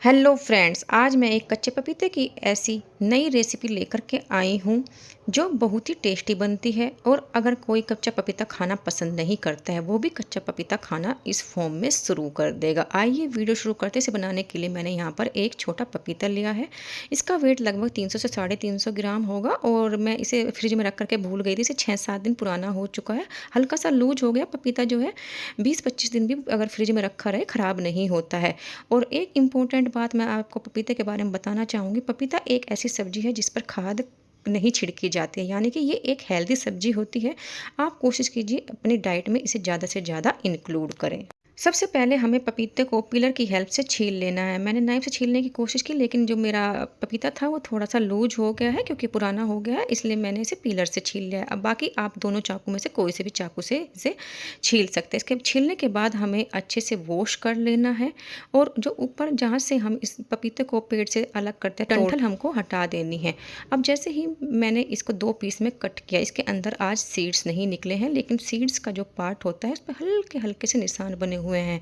Hello friends, आज मैं एक कच्चे पपीते की ऐसी नई रेसिपी लेकर के आई हूँ जो बहुत ही टेस्टी बनती है। और अगर कोई कच्चा पपीता खाना पसंद नहीं करता है वो भी कच्चा पपीता खाना इस फॉर्म में शुरू कर देगा। आइए वीडियो शुरू करते। इसे बनाने के लिए मैंने यहाँ पर एक छोटा पपीता लिया है। इसका वेट लगभग 300 से 350 ग्राम होगा और मैं इसे फ्रिज में रख करके भूल गई थी। इसे 6-7 दिन पुराना हो चुका है, हल्का सा लूज हो गया। पपीता जो है 20-25 दिन भी अगर फ्रिज में रखा रहे ख़राब नहीं होता है। और एक इम्पॉर्टेंट बात मैं आपको पपीते के बारे में बताना चाहूँगी। पपीता एक ऐसी सब्जी है जिस पर खाद नहीं छिड़की जाती है, यानी कि ये एक हेल्दी सब्जी होती है। आप कोशिश कीजिए अपनी डाइट में इसे ज़्यादा से ज़्यादा इंक्लूड करें। सबसे पहले हमें पपीते को पीलर की हेल्प से छील लेना है। मैंने नाइफ से छीलने की कोशिश की, लेकिन जो मेरा पपीता था वो थोड़ा सा लूज हो गया है क्योंकि पुराना हो गया है, इसलिए मैंने इसे पीलर से छील लिया है। अब बाकी आप दोनों चाकू में से कोई से भी चाकू से इसे छील सकते हैं। इसके छीलने के बाद हमें अच्छे से वॉश कर लेना है और जो ऊपर जहाँ से हम इस पपीते को पेड़ से अलग करते हैं डंठल हमको हटा देनी है। अब जैसे ही मैंने इसको 2 पीस में कट किया, इसके अंदर आज सीड्स नहीं निकले हैं, लेकिन सीड्स का जो पार्ट होता है उस पर हल्के हल्के से निशान बने हुए हैं,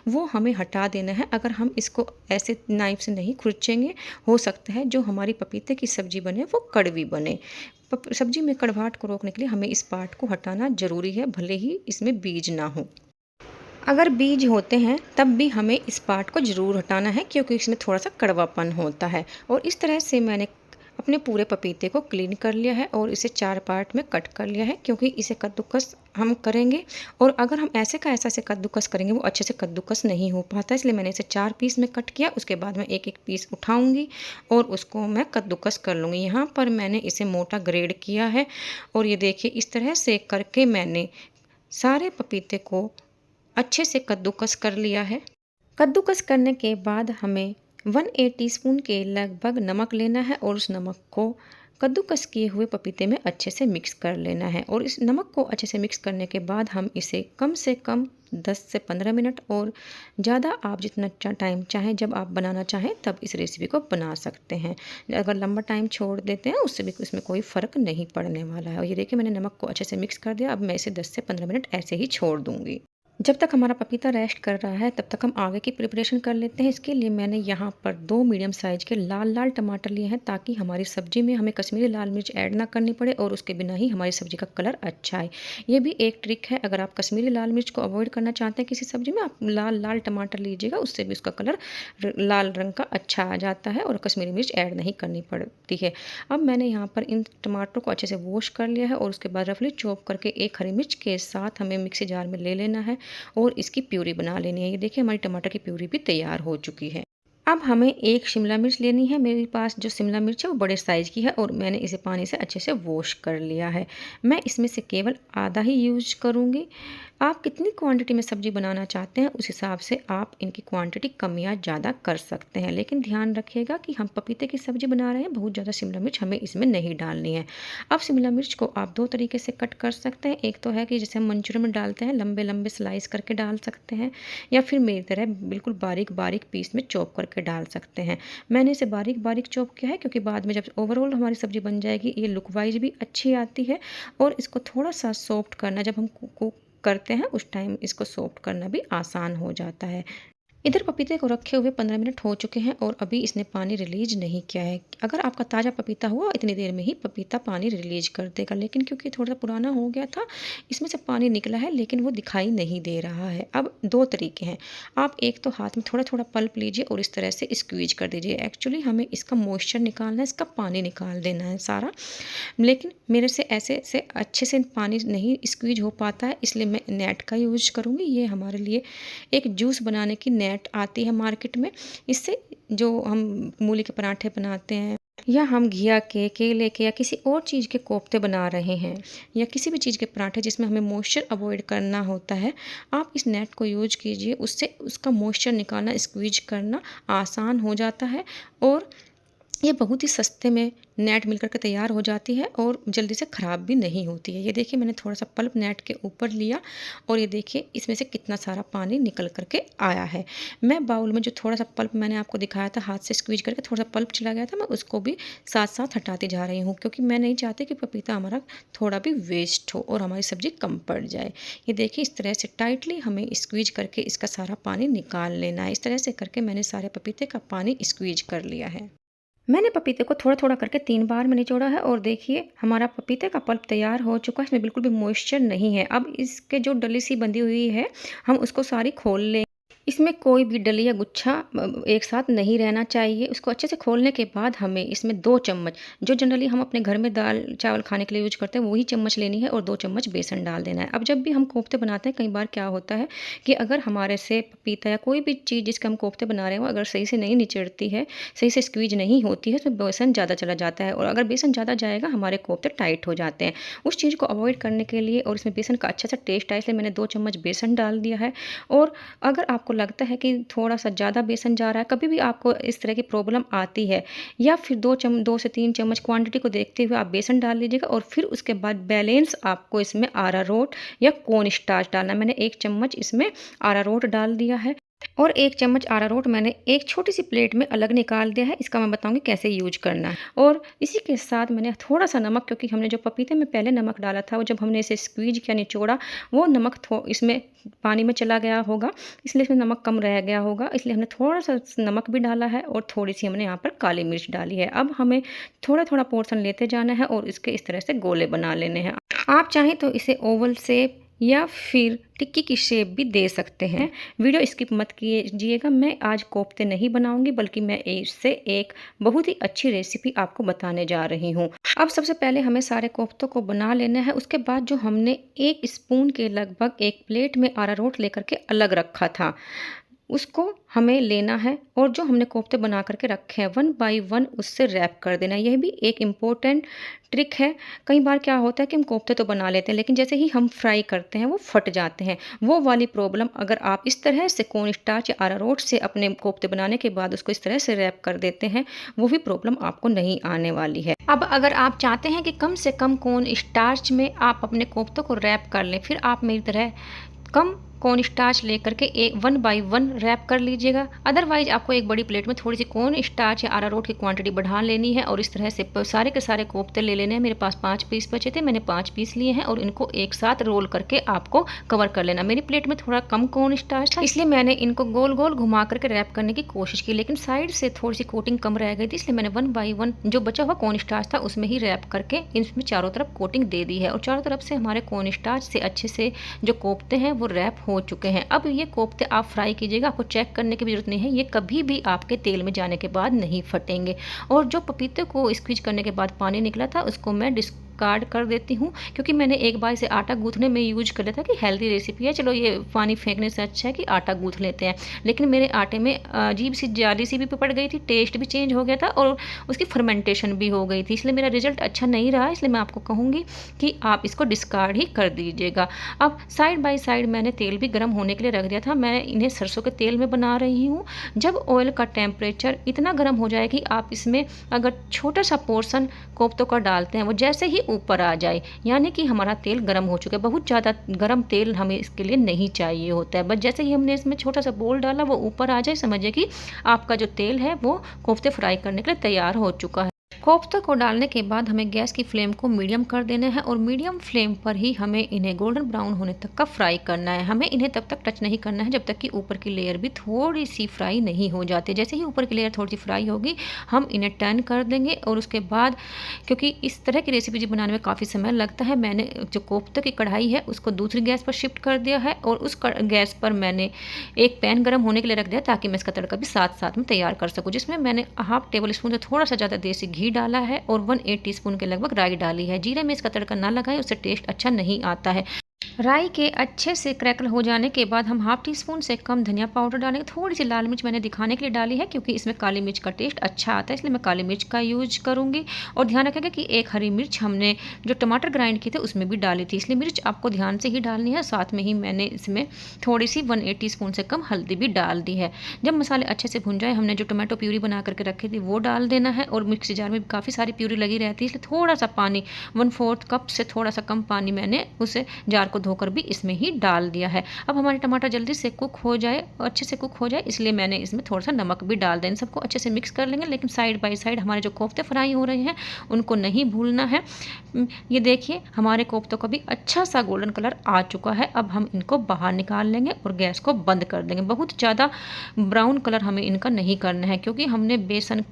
वो हमें हटा देना है। अगर हम इसको ऐसे नाइफ से नहीं खुरचेंगे, हो सकता है जो हमारी पपीते की सब्जी बने वो कड़वी बने। सब्जी में कड़वाहट को रोकने के लिए हमें इस पार्ट को हटाना ज़रूरी है, भले ही इसमें बीज ना हो। अगर बीज होते हैं तब भी हमें इस पार्ट को ज़रूर हटाना है क्योंकि इसमें थोड़ा सा कड़वापन होता है। और इस तरह से मैंने अपने पूरे पपीते को क्लीन कर लिया है और इसे 4 पार्ट में कट कर लिया है क्योंकि इसे कद्दूकस हम करेंगे। और अगर हम ऐसे का ऐसा से कद्दूकस करेंगे वो अच्छे से कद्दूकस नहीं हो पाता, इसलिए मैंने इसे 4 पीस में कट किया। उसके बाद मैं एक एक पीस उठाऊंगी और उसको मैं कद्दूकस कर लूँगी। यहाँ पर मैंने इसे मोटा ग्रेड किया है और ये देखिए इस तरह से करके मैंने सारे पपीते को अच्छे से कद्दूकस कर लिया है। कद्दूकस करने के बाद हमें 1 टीस्पून के लगभग नमक लेना है और उस नमक को कद्दूकस किए हुए पपीते में अच्छे से मिक्स कर लेना है। और इस नमक को अच्छे से मिक्स करने के बाद हम इसे कम से कम 10 से 15 मिनट और ज़्यादा आप जितना टाइम चाहें, जब आप बनाना चाहें तब इस रेसिपी को बना सकते हैं। अगर लंबा टाइम छोड़ देते हैं उससे भी इसमें कोई फ़र्क नहीं पड़ने वाला है। और ये देखिए मैंने नमक को अच्छे से मिक्स कर दिया। अब मैं इसे 10 से 15 मिनट ऐसे ही छोड़ दूँगी। जब तक हमारा पपीता रेस्ट कर रहा है तब तक हम आगे की प्रिपरेशन कर लेते हैं। इसके लिए मैंने यहाँ पर 2 मीडियम साइज़ के लाल लाल टमाटर लिए हैं ताकि हमारी सब्ज़ी में हमें कश्मीरी लाल मिर्च ऐड ना करनी पड़े और उसके बिना ही हमारी सब्ज़ी का कलर अच्छा आए। ये भी एक ट्रिक है, अगर आप कश्मीरी लाल मिर्च को अवॉइड करना चाहते हैं किसी सब्ज़ी में, आप लाल लाल टमाटर लीजिएगा, उससे भी उसका कलर लाल रंग का अच्छा आ जाता है और कश्मीरी मिर्च ऐड नहीं करनी पड़ती है। अब मैंने यहाँ पर इन टमाटरों को अच्छे से वॉश कर लिया है और उसके बाद रफली चॉप करके एक हरी मिर्च के साथ हमें मिक्सी जार में ले लेना है और इसकी प्यूरी बना लेनी है। ये देखिए हमारी टमाटर की प्यूरी भी तैयार हो चुकी है। अब हमें एक शिमला मिर्च लेनी है। मेरे पास जो शिमला मिर्च है वो बड़े साइज़ की है और मैंने इसे पानी से अच्छे से वॉश कर लिया है। मैं इसमें से केवल आधा ही यूज करूँगी। आप कितनी क्वांटिटी में सब्ज़ी बनाना चाहते हैं उस हिसाब से आप इनकी क्वांटिटी कम या ज़्यादा कर सकते हैं, लेकिन ध्यान रखिएगा कि हम पपीते की सब्ज़ी बना रहे हैं, बहुत ज़्यादा शिमला मिर्च हमें इसमें नहीं डालनी है। अब शिमला मिर्च को आप 2 तरीके से कट कर सकते हैं। एक तो है कि जैसे हम मंचूरियन में डालते हैं, लंबे लंबे स्लाइस करके डाल सकते हैं, या फिर मेरी तरह बिल्कुल बारीक बारीक पीस में चॉप करके डाल सकते हैं। मैंने इसे बारीक बारीक चॉप किया है क्योंकि बाद में जब ओवरऑल हमारी सब्ज़ी बन जाएगी ये लुक वाइज भी अच्छी आती है। और इसको थोड़ा सा सॉफ्ट करना, जब हम कुक करते हैं उस टाइम इसको सॉफ्ट करना भी आसान हो जाता है। इधर पपीते को रखे हुए 15 मिनट हो चुके हैं और अभी इसने पानी रिलीज नहीं किया है। अगर आपका ताज़ा पपीता हुआ इतनी देर में ही पपीता पानी रिलीज कर देगा, लेकिन क्योंकि थोड़ा सा पुराना हो गया था इसमें से पानी निकला है लेकिन वो दिखाई नहीं दे रहा है। अब 2 तरीके हैं, आप एक तो हाथ में थोड़ा थोड़ा पल्प लीजिए और इस तरह से स्क्वीज कर दीजिए। एक्चुअली हमें इसका मॉइस्चर निकालना है, इसका पानी निकाल देना है सारा, लेकिन मेरे से ऐसे से अच्छे से पानी नहीं स्क्वीज हो पाता है, इसलिए मैं नेट का यूज करूँगी। ये हमारे लिए एक जूस बनाने की नेट आती है मार्केट में। इससे जो हम मूली के पराठे बनाते हैं या हम घिया के, केले के या किसी और चीज़ के कोफ्ते बना रहे हैं या किसी भी चीज़ के पराठे जिसमें हमें मॉइस्चर अवॉइड करना होता है, आप इस नेट को यूज कीजिए। उससे उसका मॉइस्चर निकालना, स्क्वीज करना आसान हो जाता है और ये बहुत ही सस्ते में नेट मिल कर के तैयार हो जाती है और जल्दी से ख़राब भी नहीं होती है। ये देखिए मैंने थोड़ा-सा पल्प नेट के ऊपर लिया और ये देखिए इसमें से कितना सारा पानी निकल कर के आया है। मैं बाउल में जो थोड़ा-सा पल्प मैंने आपको दिखाया था हाथ से स्क्वीज़ करके थोड़ा-सा पल्प चला गया था, मैं उसको भी साथ-साथ हटाती जा रही हूँ क्योंकि मैं नहीं चाहती कि पपीता हमारा थोड़ा भी वेस्ट हो और हमारी सब्ज़ी कम पड़ जाए। ये देखिए इस तरह से टाइटली हमें स्क्वीज़ करके इसका सारा पानी निकाल लेना है। इस तरह से करके मैंने सारे पपीते का पानी स्क्वीज़ कर लिया है। मैंने पपीते को थोड़ा-थोड़ा करके 3 बार में निचोड़ा है और देखिए हमारा पपीते का पल्प तैयार हो चुका है, इसमें बिल्कुल भी मॉइस्चर नहीं है। अब इसके जो डली सी बंधी हुई है, हम उसको सारी खोल लें। इसमें कोई भी डली या गुच्छा एक साथ नहीं रहना चाहिए। उसको अच्छे से खोलने के बाद हमें इसमें 2 चम्मच, जो जनरली हम अपने घर में दाल-चावल खाने के लिए यूज़ करते हैं, वही चम्मच लेनी है और 2 चम्मच बेसन डाल देना है। अब जब भी हम कोफ्ते बनाते हैं, कई बार क्या होता है कि अगर हमारे से पपीता या कोई भी चीज़ जिसके हम कोफ्ते बना रहे हो, अगर सही से नहीं निचड़ती है, सही से स्क्वीज़ नहीं होती है, उसमें बेसन ज़्यादा चला जाता है और अगर बेसन ज़्यादा जाएगा, हमारे कोफ्ते टाइट हो जाते हैं। उस चीज़ को अवॉइड करने के लिए और इसमें बेसन का अच्छा सा टेस्ट आए, इसलिए मैंने 2 चम्मच बेसन डाल दिया है। और अगर आपको लगता है कि थोड़ा-सा ज़्यादा बेसन जा रहा है, कभी भी आपको इस तरह की प्रॉब्लम आती है या फिर 2 से 3 चम्मच क्वांटिटी को देखते हुए आप बेसन डाल लीजिएगा और फिर उसके बाद बैलेंस आपको इसमें अरारोट या कॉर्न स्टार्च डालना है। मैंने 1 चम्मच इसमें अरारोट डाल दिया है और 1 चम्मच अरारोट मैंने एक छोटी-सी प्लेट में अलग निकाल दिया है। इसका मैं बताऊँगी कैसे यूज़ करना है। और इसी के साथ मैंने थोड़ा-सा नमक, क्योंकि हमने जो पपीते में पहले नमक डाला था, वो जब हमने इसे स्क्वीज़ किया, निचोड़ा, वो नमक इसमें पानी में चला गया होगा, इसलिए इसमें नमक कम रह गया होगा। इसलिए हमने थोड़ा-सा नमक भी डाला है और थोड़ी-सी हमने यहाँ पर काली मिर्च डाली है। अब हमें थोड़ा-थोड़ा पोर्शन लेते जाना है और इसके इस तरह से गोले बना लेने हैं। आप चाहें तो इसे ओवल शेप या फिर टिक्की की शेप भी दे सकते हैं। वीडियो स्किप मत कीजिएगा। मैं आज कोफ्ते नहीं बनाऊंगी, बल्कि मैं इससे एक बहुत ही अच्छी रेसिपी आपको बताने जा रही हूँ। अब सबसे पहले हमें सारे कोफ्तों को बना लेना है। उसके बाद जो हमने 1 स्पून के लगभग एक प्लेट में अरारोट लेकर के अलग रखा था, उसको हमें लेना है और जो हमने कोफ्ते बना करके रखे हैं 1 बाय 1 उससे रैप कर देना है। यह भी एक इम्पोर्टेंट ट्रिक है। कई बार क्या होता है कि हम कोफ्ते तो बना लेते हैं, लेकिन जैसे ही हम फ्राई करते हैं वो फट जाते हैं। वो वाली प्रॉब्लम अगर आप इस तरह से कॉर्न स्टार्च या अरारोट से अपने कोफ्ते बनाने के बाद उसको इस तरह से रैप कर देते हैं, वो भी प्रॉब्लम आपको नहीं आने वाली है। अब अगर आप चाहते हैं कि कम से कम कॉर्न स्टार्च में आप अपने कोफ्तों को रैप कर लें, फिर आप मेरी तरह कम कॉर्न स्टार्च लेकर के 1 बाय 1 रैप कर लीजिएगा। अदरवाइज आपको एक बड़ी प्लेट में थोड़ी सी कॉर्न स्टार्च या अरारोट की क्वांटिटी बढ़ा लेनी है और इस तरह से सारे के सारे कोफ्ते ले लेने हैं। मेरे पास 5 पीस बचे थे, मैंने 5 पीस लिए हैं और इनको एक साथ रोल करके आपको कवर कर लेना। मेरी प्लेट में थोड़ा कम कॉर्न स्टार्च था, इसलिए मैंने इनको गोल गोल घुमा करके रैप करने की कोशिश की, लेकिन साइड से थोड़ी सी कोटिंग कम रह गई थी, इसलिए मैंने 1 बाय 1 जो बचा हुआ कॉर्न स्टार्च था उसमें ही रैप करके इसमें चारों तरफ कोटिंग दे दी है और चारों तरफ से हमारे कॉर्न स्टार्च से अच्छे से जो कोफ्ते हैं वो रैप हो चुके हैं। अब ये कोफ्ते आप फ्राई कीजिएगा, आपको चेक करने की भी जरूरत नहीं है, ये कभी भी आपके तेल में जाने के बाद नहीं फटेंगे। और जो पपीते को स्क्वीज करने के बाद पानी निकला था उसको मैं डिस्कार्ड कर देती हूँ, क्योंकि मैंने एक बार इसे आटा गूंथने में यूज कर लिया था कि हेल्दी रेसिपी है, चलो ये पानी फेंकने से अच्छा है कि आटा गूंथ लेते हैं। लेकिन मेरे आटे में अजीब सी जाली सी भी पड़ गई थी, टेस्ट भी चेंज हो गया था और उसकी फर्मेंटेशन भी हो गई थी, इसलिए मेरा रिजल्ट अच्छा नहीं रहा। इसलिए मैं आपको कहूँगी कि आप इसको डिस्कार्ड ही कर दीजिएगा। अब साइड बाय साइड मैंने तेल भी गर्म होने के लिए रख दिया था। मैं इन्हें सरसों के तेल में बना रही हूँ। जब ऑयल का टेम्परेचर इतना गर्म हो जाए कि आप इसमें अगर छोटा सा पोर्शन कोफ्तों का डालते हैं, वो जैसे ही ऊपर आ जाए, यानी कि हमारा तेल गर्म हो चुका है। बहुत ज़्यादा गर्म तेल हमें इसके लिए नहीं चाहिए होता है, बस जैसे ही हमने इसमें छोटा सा बोल डाला वो ऊपर आ जाए, समझिए कि आपका जो तेल है वो कोफ्ते फ्राई करने के लिए तैयार हो चुका है। कोफ्ते को डालने के बाद हमें गैस की फ्लेम को मीडियम कर देना है और मीडियम फ्लेम पर ही हमें इन्हें गोल्डन ब्राउन होने तक का फ्राई करना है। हमें इन्हें तब तक टच नहीं करना है जब तक कि ऊपर की लेयर भी थोड़ी सी फ्राई नहीं हो जाती। जैसे ही ऊपर की लेयर थोड़ी सी फ्राई होगी हम इन्हें टर्न कर देंगे और उसके बाद, क्योंकि इस तरह की रेसिपी बनाने में काफ़ी समय लगता है, मैंने जो कोफ्ते की कढ़ाई है उसको दूसरी गैस पर शिफ्ट कर दिया है और उस गैस पर मैंने एक पैन गर्म होने के लिए रख दिया ताकि मैं इसका तड़का भी साथ साथ में तैयार कर सकूँ, जिसमें मैंने हाफ टेबल स्पून से थोड़ा सा ज़्यादा देसी घी डाला है और 1/8 टीस्पून के लगभग राई डाली है। जीरे में इसका तड़का ना लगाएं, उससे टेस्ट अच्छा नहीं आता है। राई के अच्छे से क्रैकल हो जाने के बाद हम हाफ टी स्पून से कम धनिया पाउडर डालेंगे। थोड़ी सी लाल मिर्च मैंने दिखाने के लिए डाली है क्योंकि इसमें काली मिर्च का टेस्ट अच्छा आता है, इसलिए मैं काली मिर्च का यूज करूँगी। और ध्यान रखेंगे कि एक हरी मिर्च हमने जो टमाटर ग्राइंड किए थे उसमें भी डाली थी, इसलिए मिर्च आपको ध्यान से ही डालनी है। साथ में ही मैंने इसमें थोड़ी सी 1/8 टीस्पून से कम हल्दी भी डाल दी है। जब मसाले अच्छे से भुन जाए, हमने जो टमाटो प्यूरी बना करके रखी थी वो डाल देना है। और मिक्सी जार में काफ़ी सारी प्यूरी लगी रहती है, इसलिए थोड़ा सा पानी 1/4 कप से थोड़ा सा कम पानी मैंने उसे जार को धोकर भी इसमें ही डाल दिया है। अब हमारे टमाटर जल्दी से कुक हो जाए, अच्छे से कुक हो जाए, इसलिए मैंने इसमें थोड़ा सा नमक भी डाल दें। इन सबको अच्छे से मिक्स कर लेंगे, लेकिन साइड बाय साइड हमारे जो कोफ्ते फ्राई हो रहे हैं उनको नहीं भूलना है। ये देखिए हमारे कोफ्तों का भी अच्छा सा गोल्डन कलर आ चुका है। अब हम इनको बाहर निकाल लेंगे और गैस को बंद कर देंगे। बहुत ज़्यादा ब्राउन कलर हमें इनका नहीं करना है क्योंकि हमने बेसन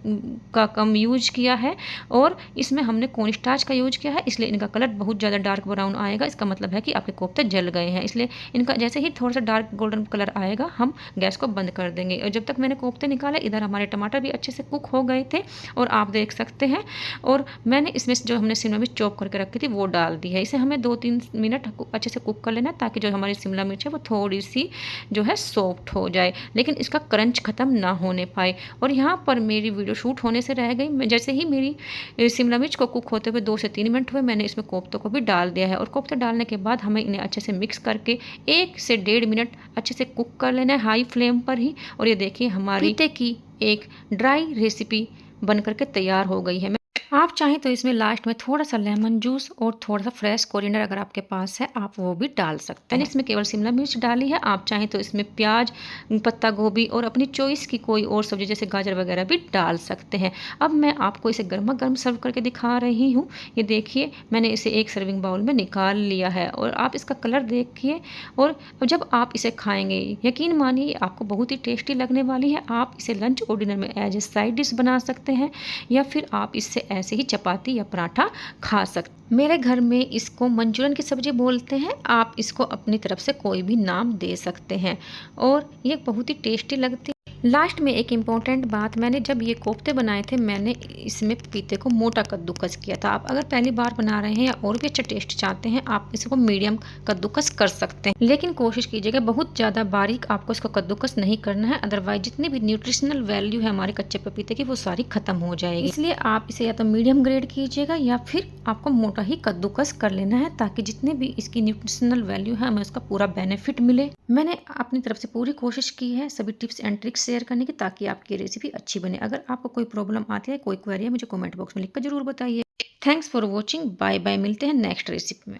का कम यूज किया है और इसमें हमने कॉर्नस्टार्च का यूज किया है, इसलिए इनका कलर बहुत ज़्यादा डार्क ब्राउन आएगा। इसका मतलब है कि आपके कोफ्ते जल गए हैं, इसलिए इनका जैसे ही थोड़ा सा डार्क गोल्डन कलर आएगा हम गैस को बंद कर देंगे। और जब तक मैंने कोफ्ते निकाले, इधर हमारे टमाटर भी अच्छे से कुक हो गए थे और आप देख सकते हैं। और मैंने इसमें जो हमने शिमला मिर्च चॉप करके रखी थी वो डाल दी है। इसे हमें 2-3 मिनट अच्छे से कुक कर लेना है ताकि जो हमारी शिमला मिर्च है वो थोड़ी सी जो है सॉफ्ट हो जाए, लेकिन इसका क्रंच ख़त्म ना होने पाए। और यहाँ पर मेरी वीडियो शूट होने से रह गई। जैसे ही मेरी शिमला मिर्च को कुक होते हुए 2 से 3 मिनट हुए, मैंने इसमें कोफ्तों को भी डाल दिया है। और कोफ्ते डालने के बाद हमें इन्हें अच्छे से मिक्स करके 1 से 1.5 मिनट अच्छे से कुक कर लेना है हाई फ्लेम पर ही। और ये देखिए हमारी पपीते की एक ड्राई रेसिपी बन करके तैयार हो गई है। आप चाहें तो इसमें लास्ट में थोड़ा सा लेमन जूस और थोड़ा सा फ्रेश कोरिएंडर अगर आपके पास है आप वो भी डाल सकते हैं। मैंने इसमें केवल शिमला मिर्च डाली है, आप चाहें तो इसमें प्याज, पत्ता गोभी और अपनी चॉइस की कोई और सब्जी जैसे गाजर वगैरह भी डाल सकते हैं। अब मैं आपको इसे गर्मा गर्म सर्व करके दिखा रही हूँ। ये देखिए मैंने इसे एक सर्विंग बाउल में निकाल लिया है और आप इसका कलर देखिए। और जब आप इसे खाएंगे यकीन मानिए आपको बहुत ही टेस्टी लगने वाली है। आप इसे लंच और डिनर में एज ए साइड डिश बना सकते हैं या फिर आप इससे ऐसे ही चपाती या पराठा खा सकते। मेरे घर में इसको मंचूरियन की सब्जी बोलते हैं, आप इसको अपनी तरफ से कोई भी नाम दे सकते हैं और ये बहुत ही टेस्टी लगती है। लास्ट में एक इम्पॉर्टेंट बात, मैंने जब ये कोफ्ते बनाए थे मैंने इसमें पपीते को मोटा कद्दूकस किया था। आप अगर पहली बार बना रहे हैं या और भी अच्छा टेस्ट चाहते हैं आप इसको मीडियम कद्दूकस कर सकते हैं, लेकिन कोशिश कीजिएगा बहुत ज़्यादा बारीक आपको इसको कद्दूकस नहीं करना है, अदरवाइज जितनी भी न्यूट्रिशनल वैल्यू है हमारे कच्चे पपीते की वो सारी खत्म हो जाएगी। इसलिए आप इसे या तो मीडियम ग्रेड कीजिएगा या फिर आपको मोटा ही कद्दूकस कर लेना है ताकि जितने भी इसकी न्यूट्रिशनल वैल्यू है हमें उसका पूरा बेनिफिट मिले। मैंने अपनी तरफ से पूरी कोशिश की है सभी टिप्स एंड ट्रिक्स शेयर करने की ताकि आपकी रेसिपी अच्छी बने। अगर आपको कोई प्रॉब्लम आती है, कोई क्वेरी है, मुझे कमेंट बॉक्स में लिखकर जरूर बताइए। Thanks for watching, bye bye, मिलते हैं नेक्स्ट रेसिपी में।